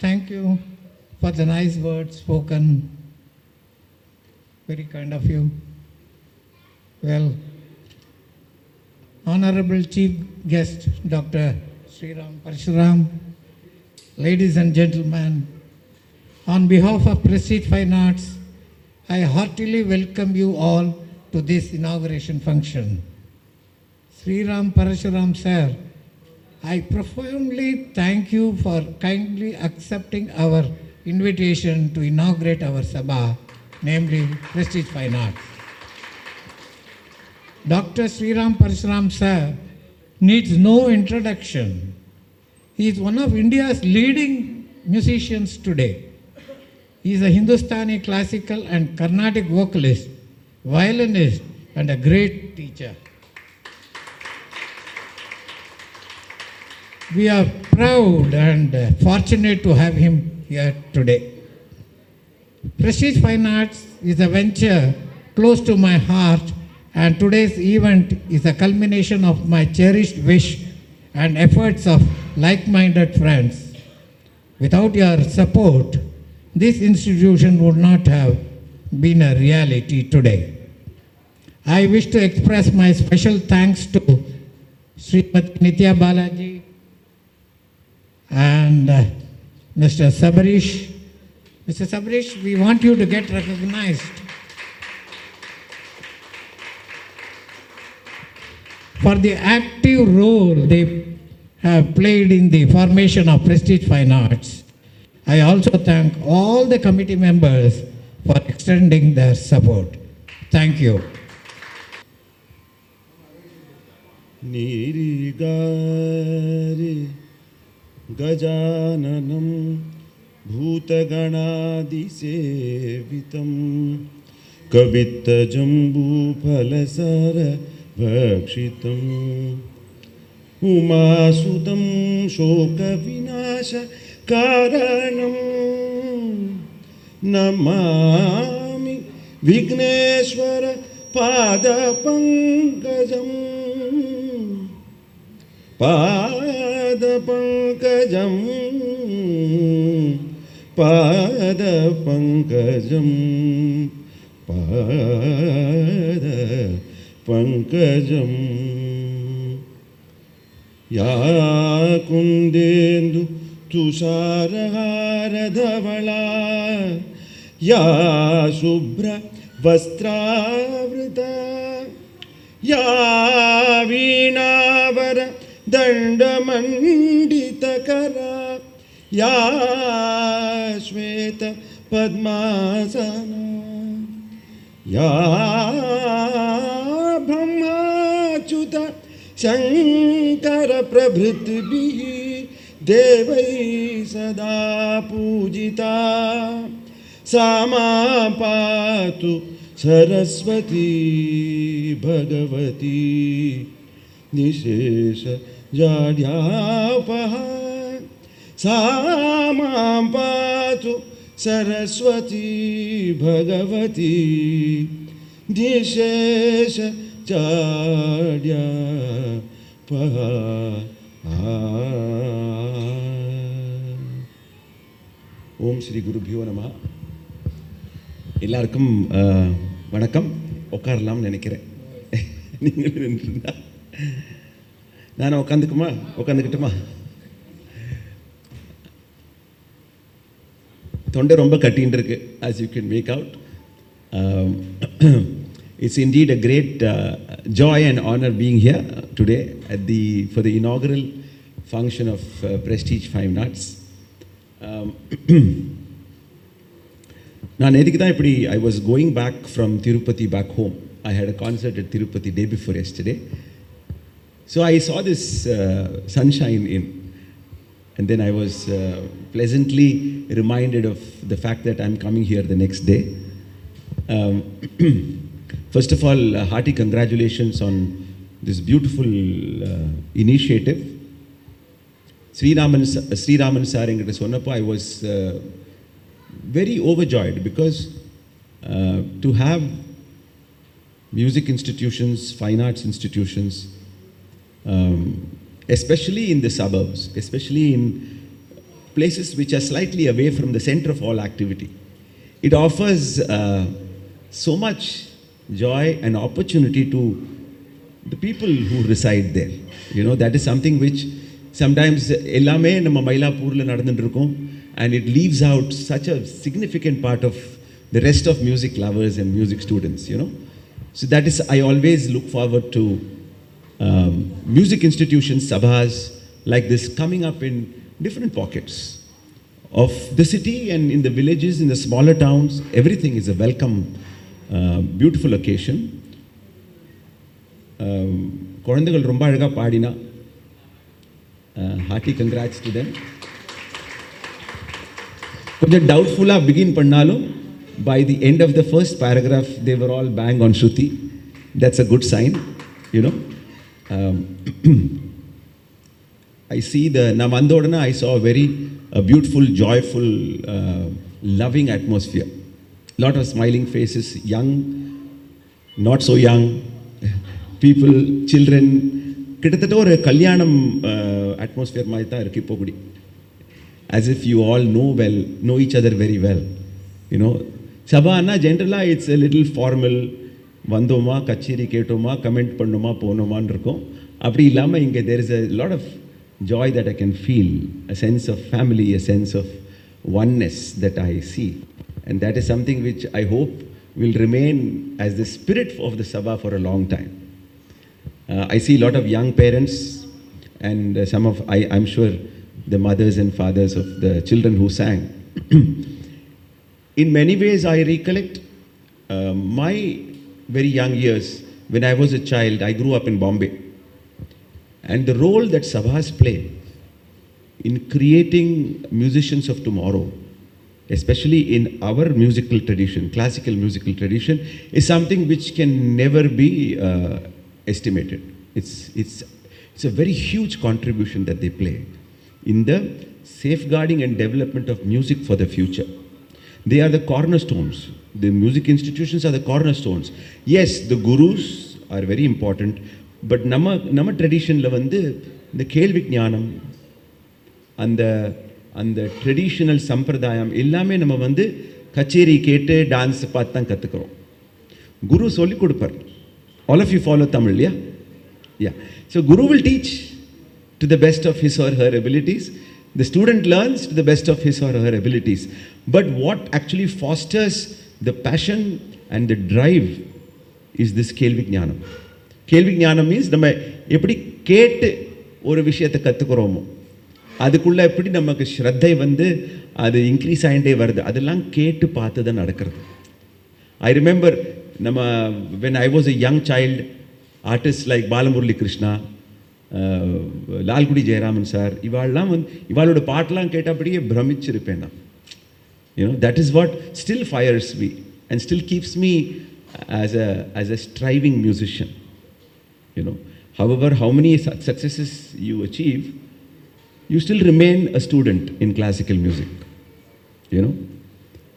Thank you for the nice words spoken. Very kind of you. Well, Honorable Chief Guest, Dr. Sriram Parshuram, ladies and gentlemen, on behalf of Prestige Fine Arts, I heartily welcome you all to this inauguration function. Sriram Parshuram sir, I profoundly thank you for kindly accepting our invitation to inaugurate our Sabha, namely Prestige Fine Arts. Dr. Sriram Parshuram sir needs no introduction. He is one of India's leading musicians today. He is a Hindustani classical and Carnatic vocalist, violinist, and a great teacher. We are proud and fortunate to have him here today. Prestige Fine Arts is a venture close to my heart, and today's event is a culmination of my cherished wish and efforts of like-minded friends. Without your support, this institution would not have been a reality today. I wish to express my special thanks to Srimati Nitya Balaji and Mr. Sabarish. Mr. Sabarish, we want you to get recognized for the active role they have played in the formation of Prestige Fine Arts. I also thank all the committee members for extending their support. Thank you. Nirigare Gajananam Bhutaganadisevitam Kavitta Jambu Phalasara Vakshitam Umasudam Shoka Vinasha Karanam Namami Vigneshwara Pada Pankajam Pada Pankajam Pada Pankajam Pada Pankajam Ya Kundendu Tusharahara Dhavala Ya Subhra Vastravrita Ya Veenavara Dandamanditakara Ya Shweta Padmasana Ya Brahmachuta Shankara Prabhritibhi Devai Sada Pujita Samapatu Saraswati Bhagavati Nishesha Jadyapaha Samapatu Saraswati Bhagavati Nishesha Jadyapaha Om Shri Guru Bhyo Namaha. எல்லாருக்கும் வணக்கம். உட்காரலாம்னு நினைக்கிறேன். நீங்கள் நின்றுருந்தா நான் உட்காந்துக்கிட்டுமா? தொண்டை ரொம்ப கட்டின்னு இருக்கு, as you can make out. It's indeed a great joy and honor being here today for the inaugural function of Prestige Fine Arts. I was going back from Tirupati back home. I had a concert at Tirupati day before yesterday. So I saw this sunshine and then I was pleasantly reminded of the fact that I'm coming here the next day. First of all, hearty congratulations on this beautiful initiative. Sri Raman sir engata sonnappo I was very overjoyed because to have music institutions, fine arts institutions, especially in the suburbs, especially in places which are slightly away from the center of all activity. It offers so much joy and opportunity to the people who reside there. You know, that is something which sometimes ellame நம்ம மயிலாப்பூர்ல நடந்துட்டு இருக்கோம், and it leaves out such a significant part of the rest of music lovers and music students, you know. So that is, I always look forward to music institutions, sabhas like this coming up in different pockets of the city and in the villages, in the smaller towns. Everything is a welcome, beautiful occasion. குழந்தைகள் ரொம்ப அழகாக பாடினா, hearty congrats to them. கொஞ்சம் டவுட்ஃபுல்லாக begin பண்ணாலும் by the end of the first paragraph they were all bang on Shruti. That's a good sign, you know. I see நான் வந்த உடனே I saw a very beautiful, joyful, loving atmosphere. Lot of smiling faces, young, not so young people, children. கிட்டத்தட்ட ஒரு கல்யாணம் atmosphere மாதிரி தான் இருக்கு இப்போ கூடி. As if you all know each other very well, you know. Shabana ஜென்ரலாக இட்ஸ் a little formal. வந்தோமா, கச்சேரி கேட்டோமா, கமெண்ட் பண்ணோமா, போனோமான்னு இருக்கும். அப்படி இல்லாமல் இங்கே there is a lot of joy that I can feel, a sense of family, a sense of oneness that I see. And that is something which I hope will remain as the spirit of the Sabha for a long time. I see a lot of young parents and some of, I'm sure, the mothers and fathers of the children who sang. In many ways, I recollect my very young years. When I was a child, I grew up in Bombay. And the role that sabhas play in creating musicians of tomorrow, especially in our musical tradition, classical musical tradition, is something which can never be estimated. It's a very huge contribution that they play in the safeguarding and development of music for the future. They are the cornerstones. The music institutions are the cornerstones. Yes, the gurus are very important, but நம்ம ட்ரெடிஷனில் வந்து இந்த கேள்வி ஞானம், அந்த traditional சம்பிரதாயம் எல்லாமே நம்ம வந்து கச்சேரி கேட்டு டான்ஸ் பார்த்து தான் கற்றுக்குறோம். குரு சொல்லிக் கொடுப்பார். All of you follow Tamil, yeah? Yeah. So Guru will teach to the best of his or her abilities. The student learns to the best of his or her abilities. But what actually fosters the passion and the drive is this Kelvi Jnanam. Kelvi Jnanam means நம்ம எப்படி கேட்டு ஒரு விஷயத்தை கற்றுக்குறோமோ, அதுக்குள்ளே எப்படி நமக்கு ஸ்ரத்தை வந்து அது இன்க்ரீஸ் ஆகிட்டே வருது. அதெல்லாம் கேட்டு பார்த்து தான் நடக்கிறது. I remember when I was a young child, artists like Balamurali Krishna, Lalgudi Jayaraman sir, இவாளெலாம் இவாளோட பாட்டெலாம் கேட்டபடியே பிரமிச்சிருப்பேன் நான். You know, that is what still fires me and still keeps me as a striving musician. You know, however, how many successes you achieve, you still remain a student in classical music. You know,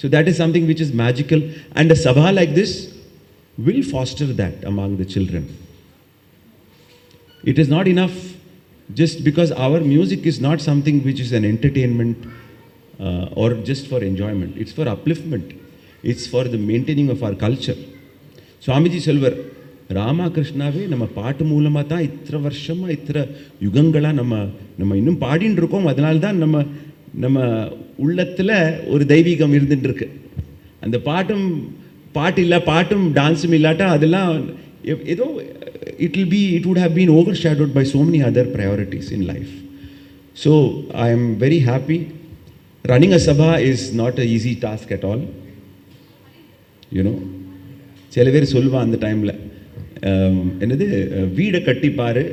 so that is something which is magical, and a sabha like this will foster that among the children. It is not enough just because our music is not something which is an entertainment or just for enjoyment. It's for upliftment. It's for the maintaining of our culture. Swamiji Selvar, ராமகிருஷ்ணாவே நம்ம பாட்டு மூலமாக தான் இத்தனை வருஷமாக இத்தனை யுகங்களாக நம்ம இன்னும் பாடின்னு இருக்கோம். அதனால தான் நம்ம உள்ளத்தில் ஒரு தெய்வீகம் இருந்துட்டுருக்கு. அந்த பாட்டும் டான்ஸும் இல்லாட்டா அதெல்லாம் ஏதோ it would have been overshadowed by so many other priorities in life. So I am very happy. Running a sabha is not an easy task at all. You know, சில பேர் சொல்லுவா அந்த டைமில் என்னது வீடை கட்டிப்பார்,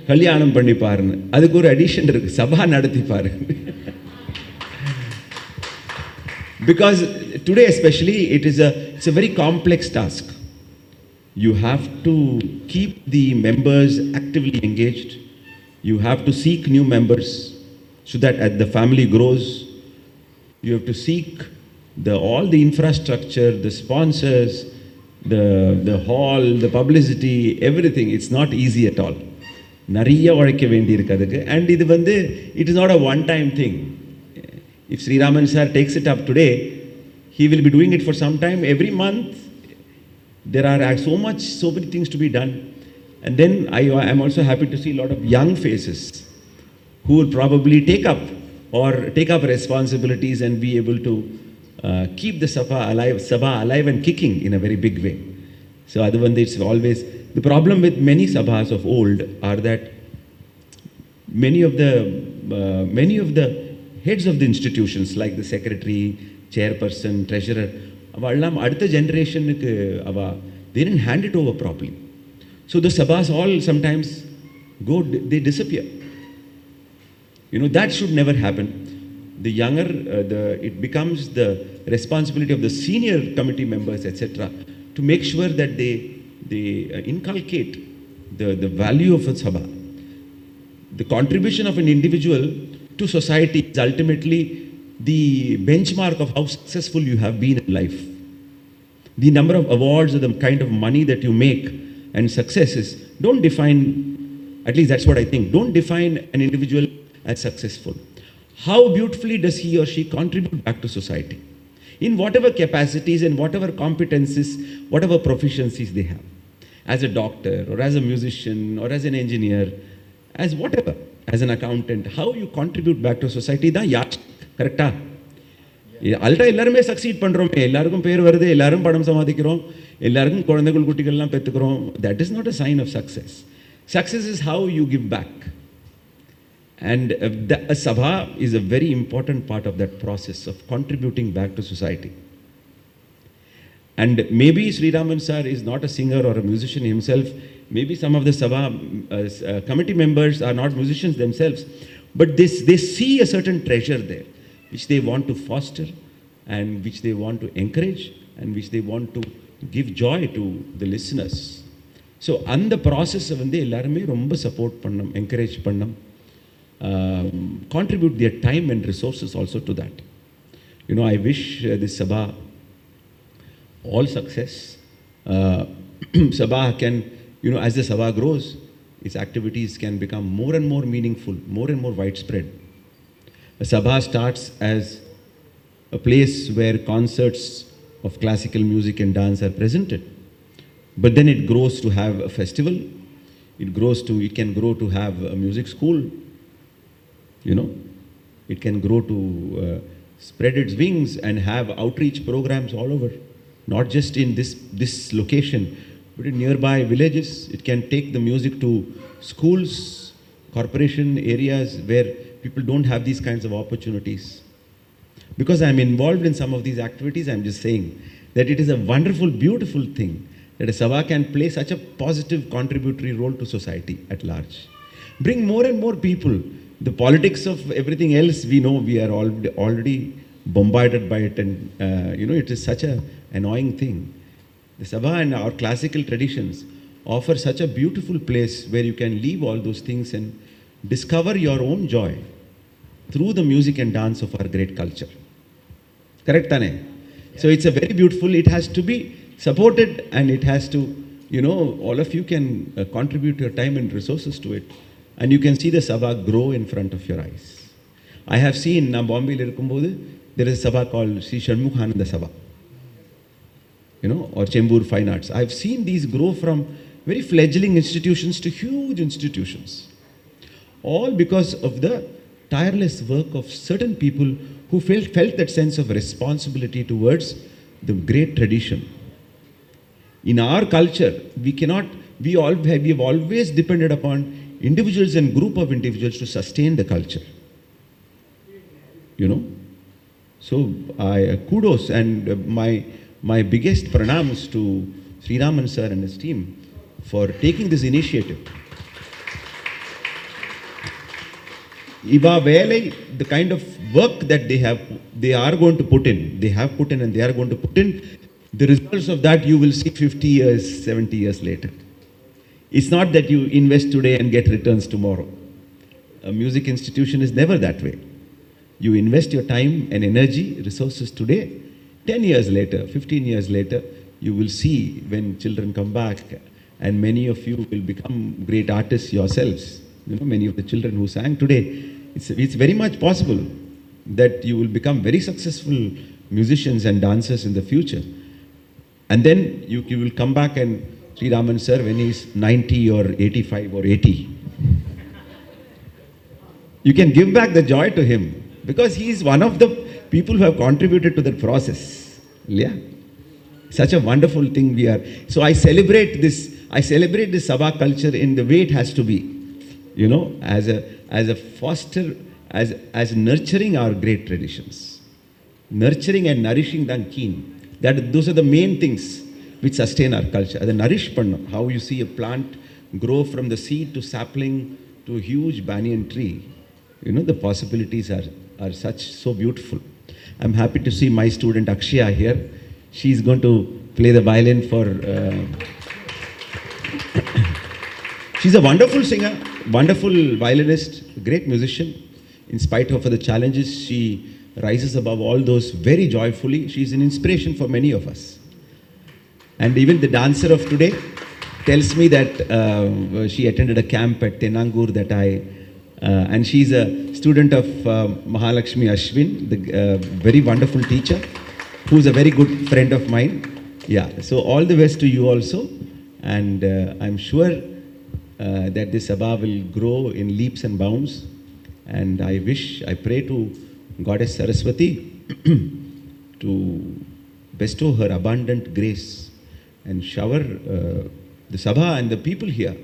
கல்யாணம் பண்ணிப்பாருன்னு. அதுக்கு ஒரு அடிஷன் இருக்குது, சபா நடத்திப்பார். Because today especially it's a very complex task. You have to keep the members actively engaged. You have to seek new members so that as the family grows, you have to seek all the infrastructure, the sponsors, the hall, the publicity, everything. It's not easy at all. நிறைய உழைக்க வேண்டியிருக்கு அதுக்கு. And இது வந்து it is not a one time thing. If Sriraman sir takes it up today, he will be doing it for some time. Every month there are so many things to be done. And then I am also happy to see a lot of young faces who will probably take up responsibilities and be able to keep the Sabha alive and kicking in a very big way. So adu vandu it's always the problem with many sabhas of old are that many of the heads of the institutions like the secretary, chairperson, treasurer, avallam adutha generation ku they didn't hand it over properly. So the sabhas all sometimes they disappear. You know, that should never happen. The younger it becomes the responsibility of the senior committee members, etc., to make sure that they inculcate the value of a sabha. The contribution of an individual to society is ultimately the benchmark of how successful you have been in life. The number of awards or the kind of money that you make and successes don't define, at least that's what I think, don't define an individual as successful. How beautifully does he or she contribute back to society in whatever capacities and whatever competencies, whatever proficiencies they have. As a doctor or as a musician or as an engineer, as whatever, as an accountant, how you contribute back to society, da yacht, correcta? Alta எல்லாருமே succeed பண்றோமே, எல்லாருக்கும் பேர் வருது, எல்லாரும் பணம் சம்பாதிக்கிறோம், எல்லாருக்கும் குழந்தைகள் குட்டிகள்லாம் பெத்துக்கிறோம். That is not a sign of success. Success is how you give back. And a sabha is a very important part of that process of contributing back to society. And maybe Sriraman sir is not a singer or a musician himself. Maybe some of the sabha committee members are not musicians themselves, but they see a certain treasure there, which they want to foster and which they want to encourage and which they want to give joy to the listeners. So அந்த process வந்து எல்லாருமே ரொம்ப support பண்ணணும், encourage பண்ணணும், contribute their time and resources also to that. You know, I wish this sabha all success. Sabha can, you know, as the sabha grows, its activities can become more and more meaningful, more and more widespread. A sabha starts as a place where concerts of classical music and dance are presented, but then it grows to have a festival. It can grow to have a music school. You know, it can grow to spread its wings and have outreach programs all over, not just in this location, but in nearby villages. It can take the music to schools, corporation areas where people don't have these kinds of opportunities. Because I'm involved in some of these activities, I'm just saying that it is a wonderful, beautiful thing that a sabha can play such a positive contributory role to society at large. Bring more and more people. The politics of everything else, we know, we are already bombarded by it, and you know, it is such a annoying thing. The sabha and our classical traditions offer such a beautiful place where you can leave all those things and discover your own joy through the music and dance of our great culture. Correct, Tane? Yeah. So it's a very beautiful, it has to be supported, and it has to, you know, all of you can contribute your time and resources to it, and you can see the sabha grow in front of your eyes. I have seen, na Bombay irukumbodhu, there is a sabha called Sri Shanmukhananda Sabha, you know, or Chembur Fine Arts. I've seen these grow from very fledgling institutions to huge institutions, all because of the tireless work of certain people who felt that sense of responsibility towards the great tradition. In our culture, we have always depended upon individuals and group of individuals to sustain the culture. You know, so I kudos and my biggest pranams to Sriraman sir and his team for taking this initiative. Iva Vele, the kind of work that they are going to put in, they have put in and they are going to put in, the results of that you will see 50 years, 70 years later. It's not that you invest today and get returns tomorrow. A music institution is never that way. You invest your time and energy, resources today, 10 years later, 15 years later, you will see when children come back and many of you will become great artists yourselves. You know, many of the children who sang today, it's very much possible that you will become very successful musicians and dancers in the future. And then you will come back and Sri Raman sir, when he's 90 or 85 or 80, you can give back the joy to him because he is one of the people who have contributed to that process. Yeah. Such a wonderful thing we are. So I celebrate this Sabha culture in the way it has to be, you know, as a foster, as nurturing our great traditions. Nurturing and nourishing the keen. Those are the main things which sustain our culture. The nourish panna, how you see a plant grow from the seed to sapling to a huge banyan tree. You know, the possibilities are so beautiful. I'm happy to see my student Akshaya here. She's going to play the violin for... she's a wonderful singer, wonderful violinist, great musician. In spite of the challenges, she rises above all those very joyfully. She's an inspiration for many of us. And even the dancer of today tells me that she attended a camp at Tenangur that and she's a student of Mahalakshmi Ashwin, the very wonderful teacher, who's a very good friend of mine. Yeah, so all the best to you also. And I'm sure that this Sabha will grow in leaps and bounds. And I pray to Goddess Saraswati to bestow her abundant grace and shower the Sabha and the people here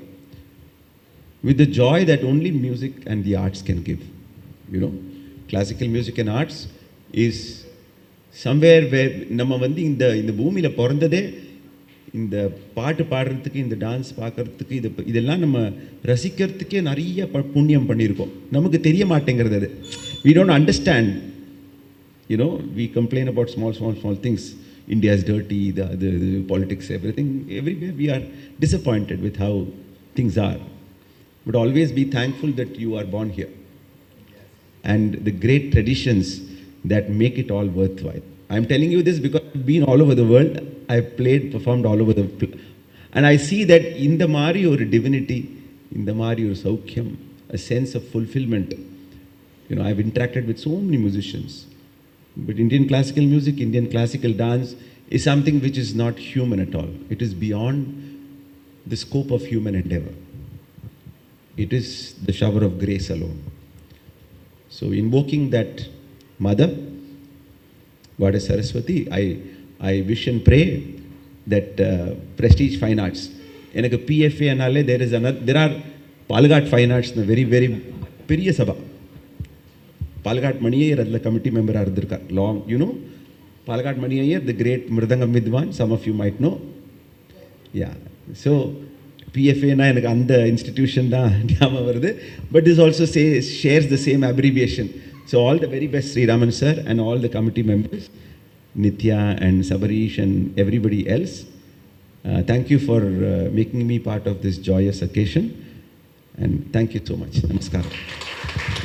with the joy that only music and the arts can give. You know, classical music and arts is somewhere where நம்ம வந்து இந்த பூமியில பிறந்ததே இந்த பாட்டு பாடுறதுக்கு இந்த dance பார்க்கறதுக்கு இதெல்லாம் நம்ம ரசிக்கிறதுக்கே நிறைய புண்ணியம் பண்ணியிருக்கோம். நமக்கு தெரிய மாட்டேங்கிறது அது. We don't understand. You know, we complain about small things. India is dirty, the politics, everything. Everywhere we are disappointed with how things are. But always be thankful that you are born here. And the great traditions that make it all worthwhile. I'm telling you this because I've been all over the world. I've performed all over and I see that in the Mari or divinity, in the Mari or Saukhyam, a sense of fulfillment. You know, I've interacted with so many musicians. But Indian classical music, Indian classical dance is something which is not human at all. It is beyond the scope of human endeavor. It is the shower of grace alone. So invoking that Mother, Goddess Saraswati, I wish and pray that Prestige Fine Arts. எனக்கு PFA analle there are Palghat Fine Arts the very பெரிய சபா. Palghat Maniyer adla committee member இருந்திருக்கார். Long, you know, Palghat Maniyer, the great Mridangam Vidwan, some of you might know. Yeah. So PFA na எனக்கு அந்த institution தான் ஞாபகம் வருது. But this also shares the same abbreviation. So all the very best, Sri Raman sir, and all the committee members, Nitya and Sabarish and everybody else. Thank you for making me part of this joyous occasion. And thank you so much. Namaskar.